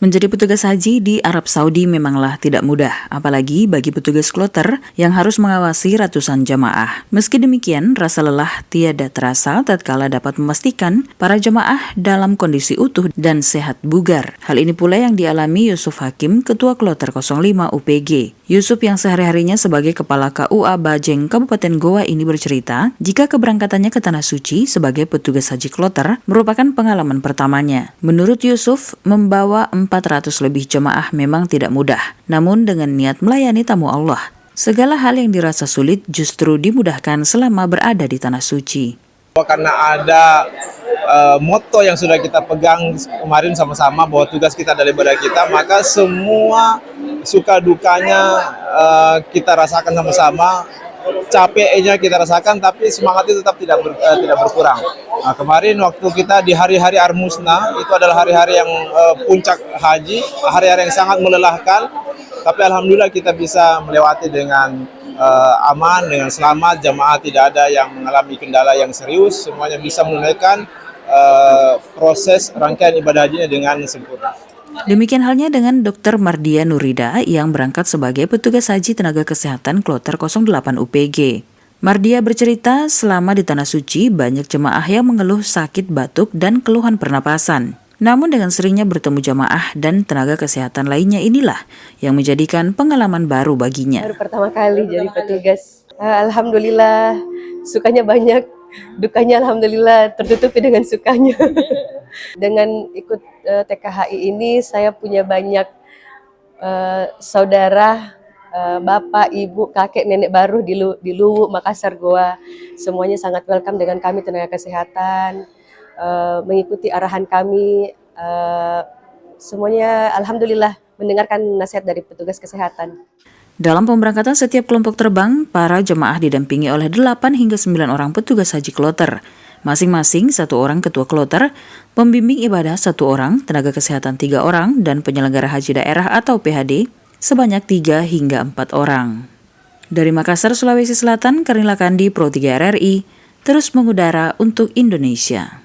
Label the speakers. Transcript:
Speaker 1: Menjadi petugas haji di Arab Saudi memanglah tidak mudah, apalagi bagi petugas kloter yang harus mengawasi ratusan jamaah. Meski demikian, rasa lelah tiada terasa tatkala dapat memastikan para jamaah dalam kondisi utuh dan sehat bugar. Hal ini pula yang dialami Yusuf Hakim, Ketua Kloter 05 UPG. Yusuf yang sehari-harinya sebagai Kepala KUA Bajeng Kabupaten Goa ini bercerita, jika keberangkatannya ke Tanah Suci sebagai petugas haji kloter merupakan pengalaman pertamanya. Menurut Yusuf, membawa 400 lebih jemaah memang tidak mudah, namun dengan niat melayani tamu Allah, segala hal yang dirasa sulit justru dimudahkan selama berada di Tanah Suci.
Speaker 2: Karena ada motto yang sudah kita pegang kemarin sama-sama bahwa tugas kita daripada kita, maka semua suka dukanya kita rasakan sama-sama, capeknya kita rasakan, tapi semangat itu tetap tidak berkurang. Nah, kemarin waktu kita di hari-hari Armusna, itu adalah hari-hari yang puncak haji, hari-hari yang sangat melelahkan, tapi alhamdulillah kita bisa melewati dengan aman, dengan selamat, jamaah tidak ada yang mengalami kendala yang serius, semuanya bisa menunaikan proses rangkaian ibadah hajinya dengan sempurna.
Speaker 1: Demikian halnya dengan Dr. Mardia Nurida yang berangkat sebagai petugas haji tenaga kesehatan Kloter 08 UPG. Mardia bercerita selama di Tanah Suci banyak jemaah yang mengeluh sakit batuk dan keluhan pernapasan. Namun dengan seringnya bertemu jamaah dan tenaga kesehatan lainnya inilah yang menjadikan pengalaman baru baginya.
Speaker 3: Baru pertama kali jadi petugas. Alhamdulillah, sukanya banyak, dukanya alhamdulillah tertutupi dengan sukanya. Dengan ikut TKHI ini saya punya banyak saudara, bapak, ibu, kakek, nenek baru di Luwu, Makassar, Goa. Semuanya sangat welcome dengan kami tenaga kesehatan, mengikuti arahan kami. Semuanya alhamdulillah mendengarkan nasihat dari petugas kesehatan.
Speaker 1: Dalam pemberangkatan setiap kelompok terbang, para jemaah didampingi oleh 8 hingga 9 orang petugas haji kloter. Masing-masing 1 orang ketua kloter, pembimbing ibadah 1 orang, tenaga kesehatan 3 orang, dan penyelenggara haji daerah atau PHD sebanyak 3 hingga 4 orang. Dari Makassar, Sulawesi Selatan, Karnila Kandi, Pro 3 RRI, terus mengudara untuk Indonesia.